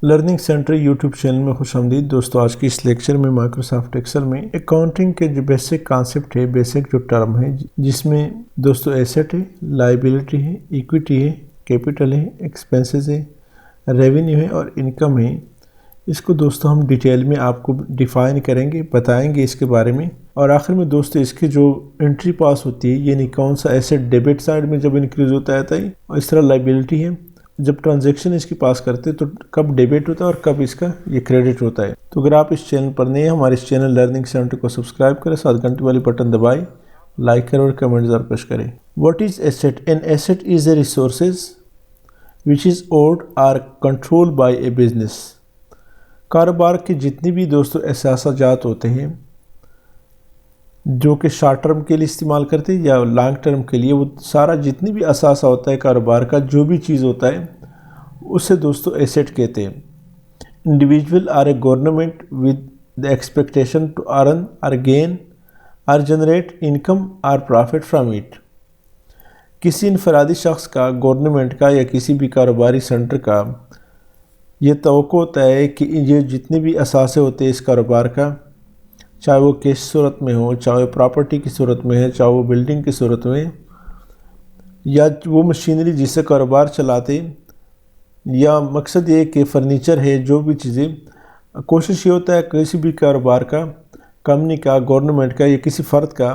Learning centre YouTube channel में खुशामदीद। दोस्तों, आज की इस लेक्चर में माइक्रोसॉफ्ट एक्सेल में अकाउंटिंग के जो बेसिक कॉन्सेप्ट है, बेसिक जो टर्म है, जिसमें दोस्तों एसेट है, लाइबिलिटी है, इक्विटी है, कैपिटल है, एक्सपेंसेस है, रेवेन्यू है और इनकम है। इसको दोस्तों हम डिटेल में आपको डिफाइन करेंगे, बताएंगे इसके बारे में। और आखिर में दोस्तों इसकी जो एंट्री पास होती है, यानी कौन सा एसेट डेबिट साइड में जब इंक्रीज होता है, और इस तरह लाइबिलिटी है, जब ट्रांजैक्शन इसकी पास करते हैं तो कब डेबिट होता है और कब इसका ये क्रेडिट होता है। तो अगर आप इस चैनल पर नए हैं, हमारे इस चैनल लर्निंग सेंटर को सब्सक्राइब करें, साथ घंटे वाली बटन दबाएं, लाइक करें और कमेंट जरूर पेश करें। What is asset? An asset is a resources which is owned or controlled by a business. कारोबार के जितने भी दोस्तों एहसासात होते हैं जो कि शॉर्ट टर्म के लिए इस्तेमाल करते हैं या लॉन्ग टर्म के लिए, वो सारा जितनी भी असासा होता है कारोबार का, जो भी चीज़ होता है उसे दोस्तों एसेट कहते हैं। Individual or a government with the expectation to earn or gain or generate income or profit from it. किसी इनफरादी शख्स का, गवर्नमेंट का या किसी भी कारोबारी सेंटर का ये तवक्को होता है कि ये जितने भी असासे होते हैं इस कारोबार का, चाहे वो कैश सूरत में हो, चाहे प्रॉपर्टी की सूरत में है, चाहे वो बिल्डिंग की सूरत में, या वो मशीनरी जिससे कारोबार चलाते, या मकसद ये कि फ़र्नीचर है, जो भी चीज़ें, कोशिश ये होता है किसी भी कारोबार का, कंपनी का, गवर्नमेंट का या किसी फ़र्द का,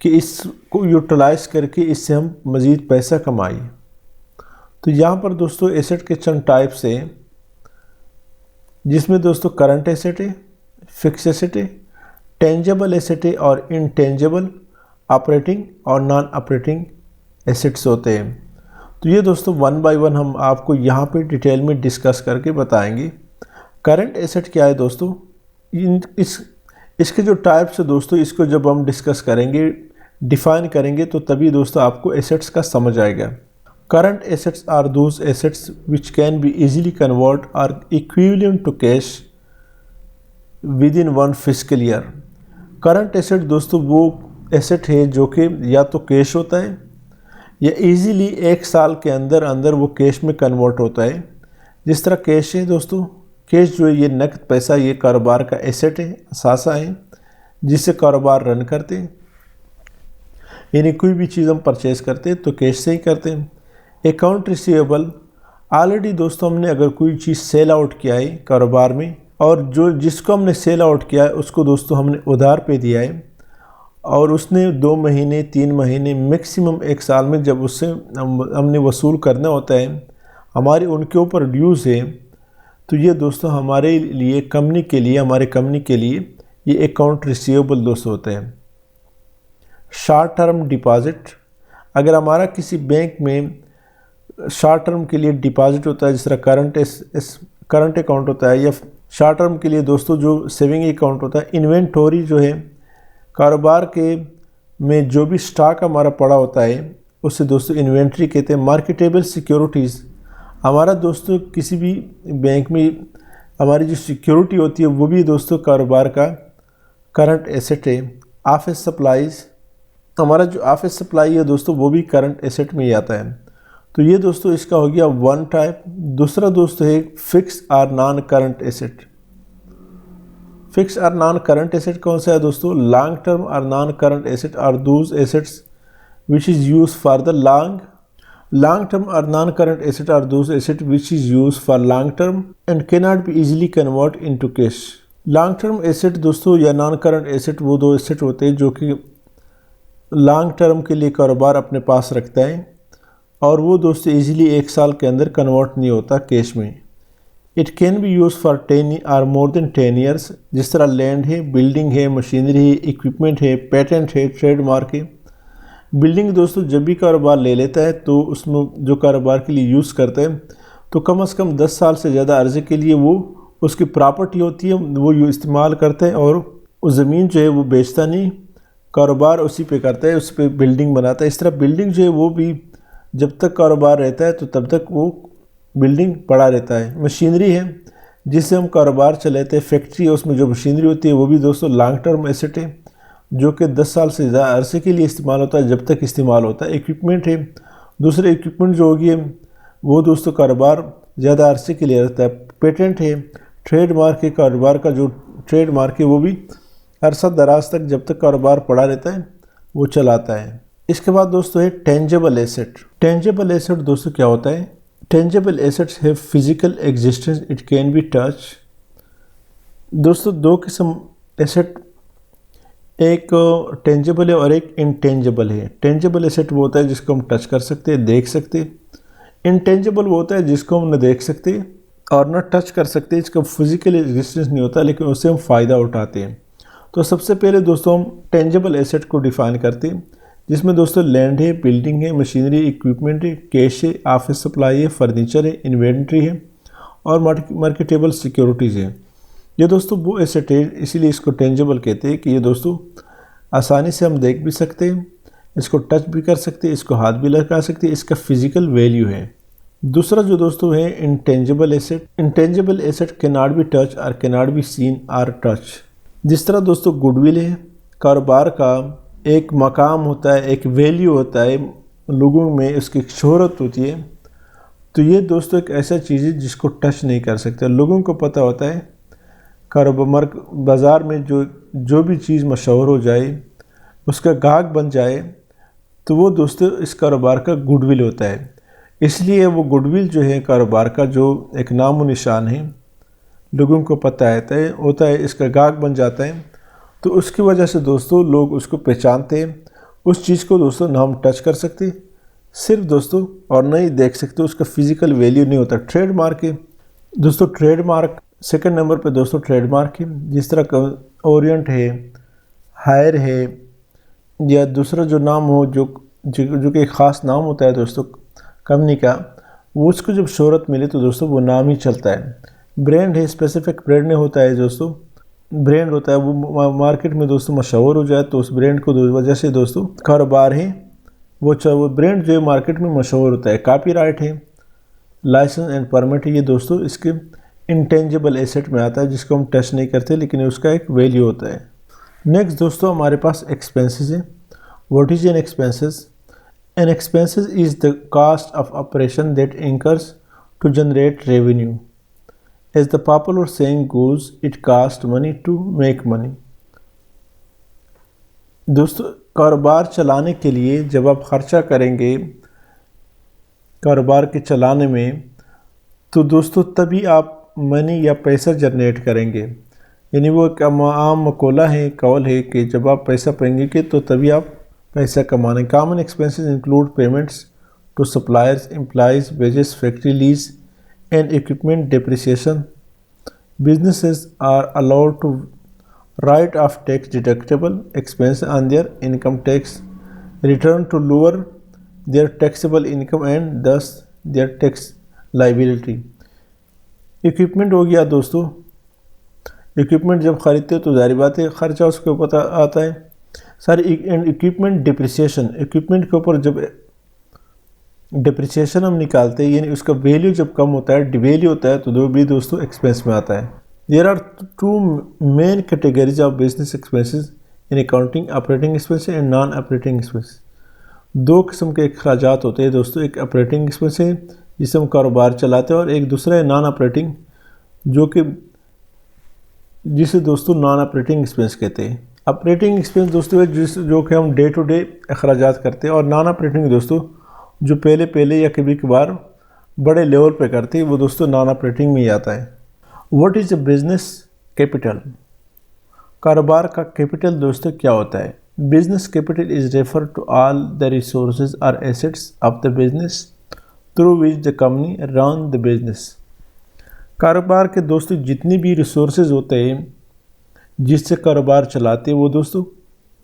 कि इसको यूटिलाइज़ करके इससे हम मज़ीद पैसा कमाएं। तो यहाँ पर दोस्तों एसेट के चंद टाइप्स हैं, जिसमें दोस्तों करंट एसेट है, फिक्स एसेट है, टेंजेबल एसेट है और इनटेंजेबल ऑपरेटिंग और नॉन ऑपरेटिंग एसेट्स होते हैं। तो ये दोस्तों वन बाय वन हम आपको यहाँ पे डिटेल में डिस्कस करके बताएंगे। करंट एसेट क्या है दोस्तों? इसके जो टाइप्स है दोस्तों, इसको जब हम डिस्कस करेंगे, डिफाइन करेंगे, तो तभी दोस्तों आपको एसेट्स का समझ आएगा। Current assets are those assets which can be easily convert or equivalent to cash within one fiscal year. Current asset दोस्तों वो एसेट है जो कि या तो कैश होता है या इजीली एक साल के अंदर अंदर वो कैश में कन्वर्ट होता है। जिस तरह कैश है दोस्तों, कैश जो है ये नकद पैसा, ये कारोबार का एसेट है, असासा है, जिससे कारोबार रन करते हैं। यानी कोई भी चीज़ हम परचेज़ करते हैं तो कैश से ही करते हैं। अकाउंट रिसीवेबल, ऑलरेडी दोस्तों हमने अगर कोई चीज़ सेल आउट किया है कारोबार में, और जो जिसको हमने सेल आउट किया है उसको दोस्तों हमने उधार पे दिया है, और उसने 2 महीने 3 महीने मैक्सिमम 1 साल में जब उससे हमने वसूल करना होता है, हमारे उनके ऊपर ड्यूज़ है, तो ये दोस्तों हमारे लिए, कंपनी के लिए, हमारे कंपनी के लिए ये अकाउंट रिसीवेबल दोस्तों होते हैं। शॉर्ट टर्म डिपॉजिट, अगर हमारा किसी बैंक में शॉर्ट टर्म के लिए डिपॉजिट होता है, जिस तरह करंट अकाउंट होता है, या शॉर्ट टर्म के लिए दोस्तों जो सेविंग अकाउंट होता है। इन्वेंटोरी जो है, कारोबार के में जो भी स्टॉक हमारा पड़ा होता है उससे दोस्तों इन्वेंट्री कहते हैं। मार्केटेबल सिक्योरिटीज़, हमारा दोस्तों किसी भी बैंक में हमारी जो सिक्योरिटी होती है वो भी दोस्तों कारोबार का करंट एसेट है। ऑफिस सप्लाईज़, हमारा जो ऑफिस सप्लाई है दोस्तों वो भी करंट एसेट में ही आता है। तो ये दोस्तों इसका हो गया वन टाइप। दूसरा दोस्तों है fix or non current asset. Fix or non current asset कौन सा है दोस्तों? Long term or non current asset are those assets which is use for the long term or non current asset are those asset which is use for long term and can not be easily convert into cash. Long term asset दोस्तों या non current asset वो दो asset होते हैं जो कि long term के लिए कारोबार अपने पास रखता है, और वो दोस्तों इजीली 1 साल के अंदर कन्वर्ट नहीं होता कैश में। It can be use for 10 और मोर देन 10 ईयर्स, जिस तरह लैंड है, बिल्डिंग है, मशीनरी है, इक्विपमेंट है, पेटेंट है, ट्रेडमार्क है। बिल्डिंग दोस्तों जब भी कारोबार ले लेता है तो उसमें जो कारोबार के लिए यूज़ करता है तो कम से कम 10 साल से ज़्यादा अर्जे के लिए वो उसकी प्रॉपर्टी होती है, वो इस्तेमाल करता है, और उस ज़मीन जो है वो बेचता नहीं, कारोबार उसी पे करता है, उस पर बिल्डिंग बनाता है। इस तरह बिल्डिंग जो है वो भी जब तक कारोबार रहता है तो तब तक वो बिल्डिंग पड़ा रहता है। मशीनरी है जिससे हम कारोबार चलाते हैं, फैक्ट्री है, उसमें जो मशीनरी होती है वो भी दोस्तों लॉन्ग टर्म एसेट है, जो कि 10 साल से ज़्यादा अरसे के लिए इस्तेमाल होता है, जब तक इस्तेमाल होता है। इक्विपमेंट है, दूसरे इक्विपमेंट जो होगी वो दोस्तों कारोबार ज़्यादा अरसे के लिए रहता है, पेटेंट है, ट्रेडमार्क है, कारोबार का जो ट्रेडमार्क है वो भी अरसा दराज तक जब तक कारोबार पड़ा रहता है वो चलाता है। इसके बाद दोस्तों है टेंजेबल एसेट। टेंजेबल एसेट दोस्तों क्या होता है? Tangible assets have physical existence, it can be touch. दोस्तों दो किस्म एसेट, एक टेंजेबल है और एक इनटेंजेबल है। टेंजेबल एसेट वो होता है जिसको हम टच कर सकते हैं, देख सकते हैं। इनटेंजेबल वो होता है जिसको हम न देख सकते और न टच कर सकते, इसका फिजिकल एग्जिस्टेंस नहीं होता लेकिन उससे हम फ़ायदा उठाते हैं। तो सबसे पहले दोस्तों हम टेंजेबल एसेट को डिफ़ाइन करते हैं, जिसमें दोस्तों लैंड है, बिल्डिंग है, मशीनरी, इक्विपमेंट है, कैश है, ऑफिस सप्लाई है, फर्नीचर है, इन्वेंट्री है और मार्केटेबल सिक्योरिटीज़ है। ये दोस्तों वो एसेट है, इसीलिए इसको टेंजेबल कहते हैं कि ये दोस्तों आसानी से हम देख भी सकते हैं, इसको टच भी कर सकते हैं, इसको हाथ भी लगा सकते हैं, इसका फिजिकल वैल्यू है। दूसरा जो दोस्तों है intangible asset. Intangible asset can not be touch और कैन नॉट बी सीन और टच। जिस तरह दोस्तों गुडविल है, कारोबार का एक मकाम होता है, एक वैल्यू होता है, लोगों में उसकी शोहरत होती है, तो ये दोस्तों एक ऐसा चीज़ है जिसको टच नहीं कर सकते। लोगों को पता होता है कारोबार बाज़ार में जो भी चीज़ मशहूर हो जाए, उसका गाहक बन जाए, तो वो दोस्तों इस कारोबार का गुडविल होता है। इसलिए वो गुडविल जो है कारोबार का जो एक नाम व निशान है, लोगों को पता होता है, इसका गाहक बन जाता है, तो उसकी वजह से दोस्तों लोग उसको पहचानते हैं। उस चीज़ को दोस्तों ना हम टच कर सकते सिर्फ दोस्तों और नहीं देख सकते, उसका फिजिकल वैल्यू नहीं होता। ट्रेडमार्क है दोस्तों, ट्रेडमार्क सेकंड नंबर पे दोस्तों ट्रेडमार्क है। जिस तरह का ओरिएंट है, हायर है, या दूसरा जो नाम हो जो कि एक ख़ास नाम होता है दोस्तों कंपनी का, वो उसको जब शोहरत मिले तो दोस्तों वो नाम ही चलता है। ब्रांड है, स्पेसिफिक ब्रांड नहीं होता है दोस्तों, ब्रांड होता है वो मार्केट में दोस्तों मशहूर हो जाए तो उस ब्रांड को वजह से दोस्तों कारोबार है वो ब्रांड जो है मार्केट में मशहूर होता है। कॉपीराइट है, लाइसेंस एंड परमिट है, ये दोस्तों इसके इंटेंजिबल एसेट में आता है जिसको हम टच नहीं करते लेकिन उसका एक वैल्यू होता है। नेक्स्ट दोस्तों हमारे पास एक्सपेंसेस है। What is an expenses? An expenses is the cost of operation that incurs to generate revenue. As the popular saying goes, it cost money to make money. दोस्तों कारोबार चलाने के लिए जब आप खर्चा करेंगे कारोबार के चलाने में, तो दोस्तों तभी आप मनी या पैसा जनरेट करेंगे। यानी वो एक आम मकोला है, कौल है कि जब आप पैसा पाएंगे तो तभी आप पैसा कमाने। Common expenses include payments to suppliers, employees, wages, factory lease and equipment depreciation. Businesses are allowed to write off tax deductible expense on their income tax return to lower their taxable income and thus their tax liability। Equipment हो गया दोस्तों, equipment जब खरीदते हो तो जाहिर बात है खर्चा उसके ऊपर आता है सारी। इक्विपमेंट डिप्रिसिएशन, इक्विपमेंट के ऊपर जब डिप्रिसिएशन हम निकालते हैं यानी उसका वैल्यू जब कम होता है, डिवैल्यू होता है, तो दो भी दोस्तों एक्सपेंस में आता है। There are two main categories of business expenses in accounting, operating expense and non operating expense. दो किस्म के अखराजात होते हैं दोस्तों, एक ऑपरेटिंग एक्सपेंस है जिससे हम कारोबार चलाते हैं और एक दूसरा है नॉन ऑपरेटिंग, जो कि जिसे दोस्तों नॉन ऑपरेटिंग एक्सपेंस कहते हैं। ऑपरेटिंग एक्सपेंस दोस्तों है जो कि हम डे टू डे अखराजात करते हैं, और नॉन ऑपरेटिंग दोस्तों जो पहले या कभी कभार बड़े लेवल पे करते हैं, वो दोस्तों नॉन ऑपरेटिंग में ही आता है। What is a business capital? कारोबार का कैपिटल दोस्तों क्या होता है? Business capital is refer to all the resources और assets of the business through which the company run the business. कारोबार के दोस्तों जितनी भी रिसोर्सेज होते हैं जिससे कारोबार चलाते हैं वो दोस्तों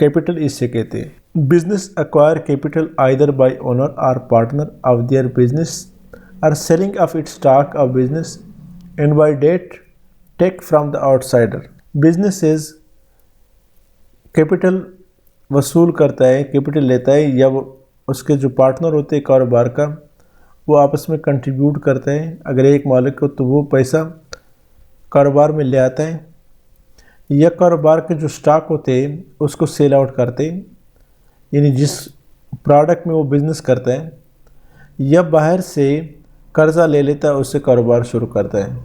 कैपिटल इससे कहते हैं। Business acquire capital either by owner or partner of their business or selling of its stock of business and by debt take from the outsider। businesses capital वसूल करता है, कैपिटल लेता है, या वो उसके जो पार्टनर होते हैं कारोबार का वो आपस में कंट्रीब्यूट करता है। अगर एक मालिक हो तो वो पैसा कारोबार में ले आता है, या कारोबार के जो स्टॉक होते हैं उसको सेल आउट करते हैं, यानी जिस प्रोडक्ट में वो बिज़नेस करता है, या बाहर से कर्ज़ा ले लेता है उससे कारोबार शुरू करता है।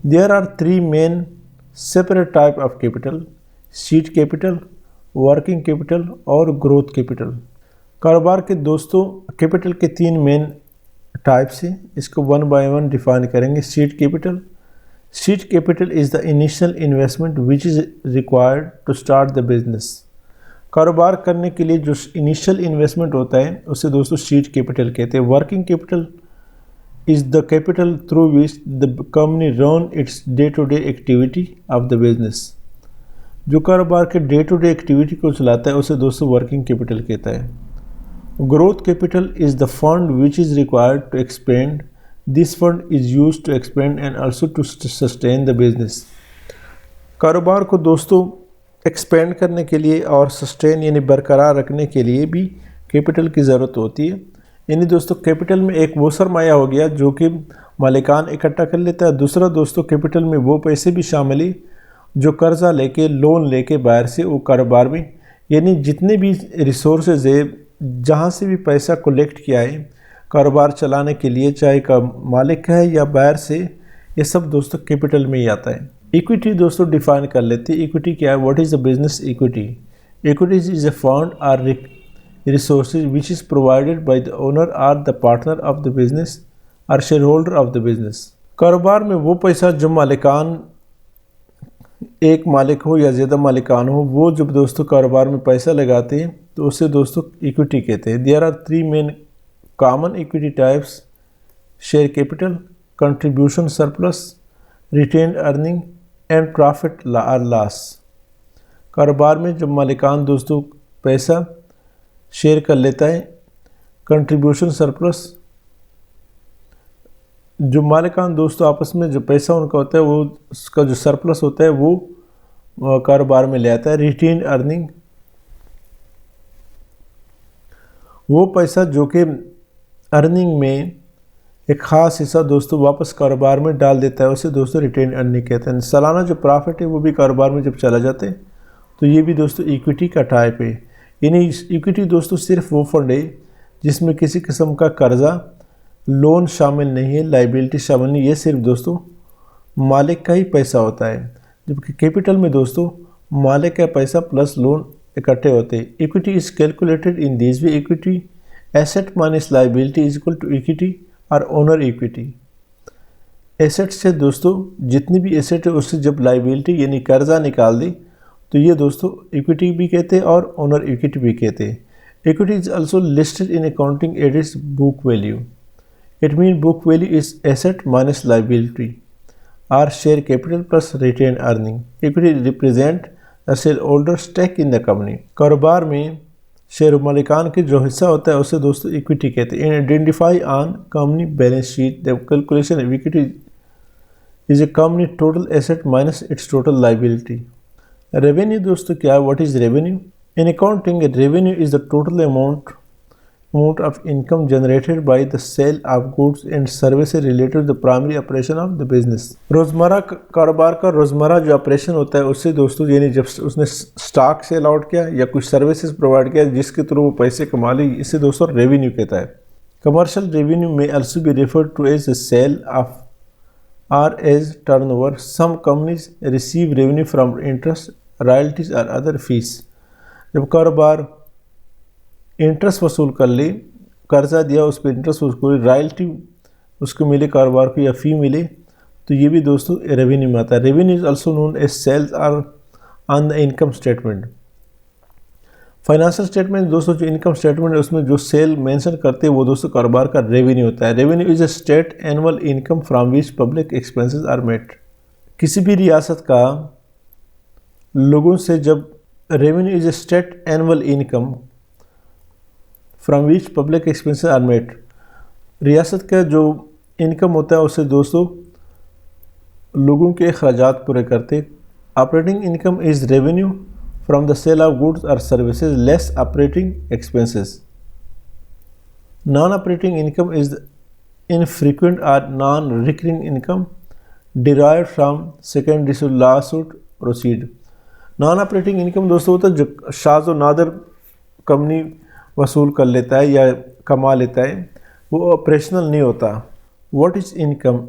There are 3 main separate type of capital, seed capital, working capital और ग्रोथ कैपिटल। कारोबार के दोस्तों कैपिटल के 3 मेन टाइप्स हैं, इसको वन बाय वन डिफाइन करेंगे। Seed capital, seed capital is the initial investment which is required to start the business. कारोबार करने के लिए जो इनिशियल इन्वेस्टमेंट होता है उसे दोस्तों सीड कैपिटल कहते हैं। Working capital is the capital through which the company run its day to day activity of the business. जो कारोबार के डे टू डे एक्टिविटी को चलाता है उसे दोस्तों वर्किंग कैपिटल कहता है। Growth capital is the fund which is required to expand, this fund is use to expand and also to sustain the business. कारोबार को दोस्तों एक्सपेंड करने के लिए और सस्टेन यानी बरकरार रखने के लिए भी कैपिटल की ज़रूरत होती है। यानी दोस्तों कैपिटल में एक वो सरमाया हो गया जो कि मालिकान इकट्ठा कर लेता है। दूसरा दोस्तों कैपिटल में वो पैसे भी शामिल है जो कर्जा लेके लोन लेके बाहर से वो कारोबार में, यानी जितने भी रिसोर्सेज है जहाँ से भी पैसा कलेक्ट किया है कारोबार चलाने के लिए, चाहे का मालिक है या बाहर से, ये सब दोस्तों कैपिटल में ही आता है। इक्विटी दोस्तों डिफाइन कर लेते हैं। इक्विटी क्या है? What is the business equity? Equities is a fund or resources which is provided by the owner or the partner of the business or shareholder of the business. कारोबार में वो पैसा जो मालिकान, एक मालिक हो या ज़्यादा मालिकान हो, वो जब दोस्तों कारोबार में पैसा लगाते हैं तो उसे दोस्तों इक्विटी कहते हैं। There are 3 main common equity types, share capital, contribution surplus, retained earning and profit और लॉस। कारोबार में जब मालिकान दोस्तों पैसा शेयर कर लेता है, कंट्रीब्यूशन सरप्लस, जो मालिकान दोस्तों आपस में जो पैसा उनका होता है वो उसका जो सरप्लस होता है वो कारोबार में ले आता है। रिटेन्ड अर्निंग, वो पैसा जो कि अर्निंग में एक ख़ास हिस्सा दोस्तों वापस कारोबार में डाल देता है, उसे दोस्तों रिटेन अर्निंग कहते हैं। सालाना जो प्रॉफिट है वो भी कारोबार में जब चला जाते हैं तो ये भी दोस्तों इक्विटी का टाइप है। यानी इक्विटी दोस्तों सिर्फ वो फंड है जिसमें किसी किस्म का कर्जा लोन शामिल नहीं है, लाइबिलिटी शामिल नहीं, ये सिर्फ दोस्तों मालिक का ही पैसा होता है। जबकि कैपिटल में दोस्तों मालिक का पैसा प्लस लोन इकट्ठे होते हैं। Equity is calculated in this way, equity asset minus liability is equal to equity और ओनर इक्विटी। एसेट से दोस्तों जितनी भी एसेट है उससे जब लाइबिलिटी यानी कर्जा निकाल दी तो ये दोस्तों इक्विटी भी कहते हैं और ओनर इक्विटी भी कहते हैं। Equity is also listed in accounting at its book value. It mean book value is asset minus liability और share capital plus retain earning. Equity represent the share holder stake in the company. कारोबार में share मालिकान के जो हिस्सा होता है उसे दोस्तों इक्विटी कहते हैं। In identify on company balance sheet the calculation of equity is a company total asset minus its total liability. Revenue दोस्तों क्या है? What is revenue? In accounting revenue is the total amount of income generated by the sale of goods and services related to the primary operation of the business. रोज़मर्रा कारोबार का रोज़मर्रा जो operation होता है उससे दोस्तों यानी जब उसने स्टॉक सेल आउट किया या कुछ सर्विसेज प्रोवाइड किया जिसके थ्रू वो पैसे कमा ली, इसे दोस्तों रेवेन्यू कहता है। Commercial revenue may also be referred to as the sale of or as turnover. Some companies receive revenue from interest, royalties or other fees. जब कारोबार इंटरेस्ट वसूल कर ले, कर्जा दिया उस पर इंटरेस्ट वसूल, रॉयल्टी उसको मिले कारोबार को या फ़ी मिले, तो ये भी दोस्तों रेवेन्यू में आता है। Revenue is also known as sales or on the income statement. Financial statement दोस्तों जो इनकम स्टेटमेंट है उसमें जो सेल मेंशन करते हैं वो दोस्तों कारोबार का रेवेन्यू होता है। Revenue is a state annual income from which public expenses are met. किसी भी रियासत का लोगों से जब revenue is a state annual income from which public expenses are met, रियासत का जो इनकम होता है उससे दोस्तों लोगों के अखराजात पूरे करते। Operating income is revenue from the sale of goods or services less operating expenses. Non-operating income is infrequent or non-recurring income derived from secondary lawsuit proceed. Non-operating income दोस्तों होता है जो शाज़ व नादर कंपनी वसूल कर लेता है या कमा लेता है, वो ऑपरेशनल नहीं होता। What is income?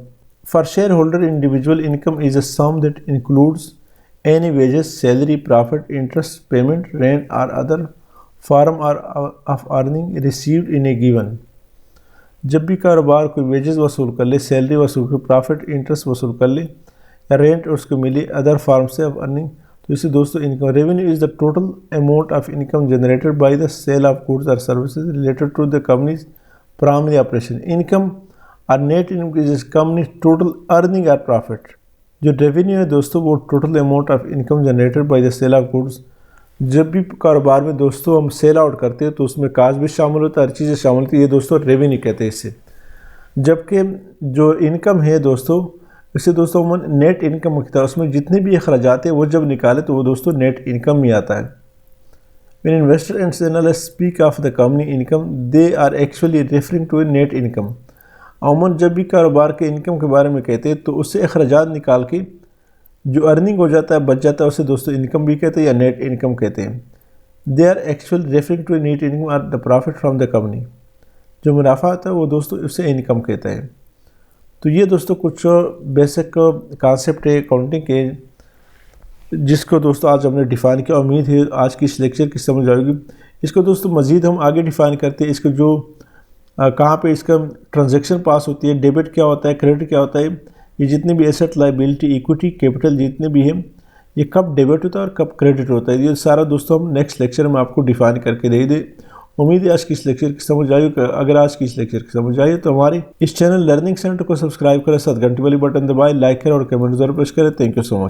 For shareholder, individual income is a sum that includes any wages, salary, profit, interest, payment, rent, or other form of earning received in a given. जब भी कारोबार कोई वेजेस वसूल कर ले, सैलरी वसूल कर, प्रॉफिट इंटरेस्ट वसूल कर ले या रेंट उसको मिले अदर फॉर्म से ऑफ अर्निंग, तो इसे दोस्तों income. Revenue is the total amount of income generated by the sale of goods और services related to the company's primary operation. Income और net income is company total earning और profit. जो revenue है दोस्तों वो total amount of income generated by the sale of goods. जब भी कारोबार में दोस्तों हम सेल आउट करते हैं तो उसमें कास्ट भी शामिल होता है, हर चीज़ें शामिल होती है, ये दोस्तों रेवेन्यू कहते हैं इसे। जबकि जो इनकम है दोस्तों, इसे दोस्तों हम नेट इनकम कहता है, उसमें जितने भी अखराजात हैं वो जब निकाले तो वो दोस्तों नेट इनकम में आता है। When investor and analysts speak of the company income, they are actually referring to a net income। अमूमन जब भी कारोबार के इनकम के बारे में कहते हैं तो उससे अखराजात निकाल के जो अर्निंग हो जाता है, बच जाता है, उसे दोस्तों इनकम भी कहते हैं या नेट इनकम कहते हैं। They are actual referring to net income और the profit from the company. जो मुनाफा आता है वो दोस्तों उससे इनकम कहता है। तो ये दोस्तों कुछ बेसिक कॉन्सेप्ट है अकाउंटिंग के, जिसको दोस्तों आज हमने डिफ़ाइन किया। उम्मीद है आज की इस लेक्चर की समझ आएगी। इसको दोस्तों मज़ीद हम आगे डिफ़ाइन करते हैं। इसको जो कहाँ पे इसका ट्रांजैक्शन पास होती है, डेबिट क्या होता है, क्रेडिट क्या होता है, ये जितने भी एसेट, लाइबिलिटी, इक्विटी, कैपिटल जितने भी हैं, ये कब डेबिट होता है और कब क्रेडिट होता है, ये सारा दोस्तों हम नेक्स्ट लेक्चर में आपको डिफ़ाइन करके दे दें। उम्मीद है आज की इस लेक्चर की समझ आई। अगर आज की इस लेक्चर की समझ आई तो हमारे इस चैनल लर्निंग सेंटर को सब्सक्राइब करें, साथ घंटी वाली बटन दबाएं, लाइक करें और कमेंट जरूर प्रेस करें। Thank you so much.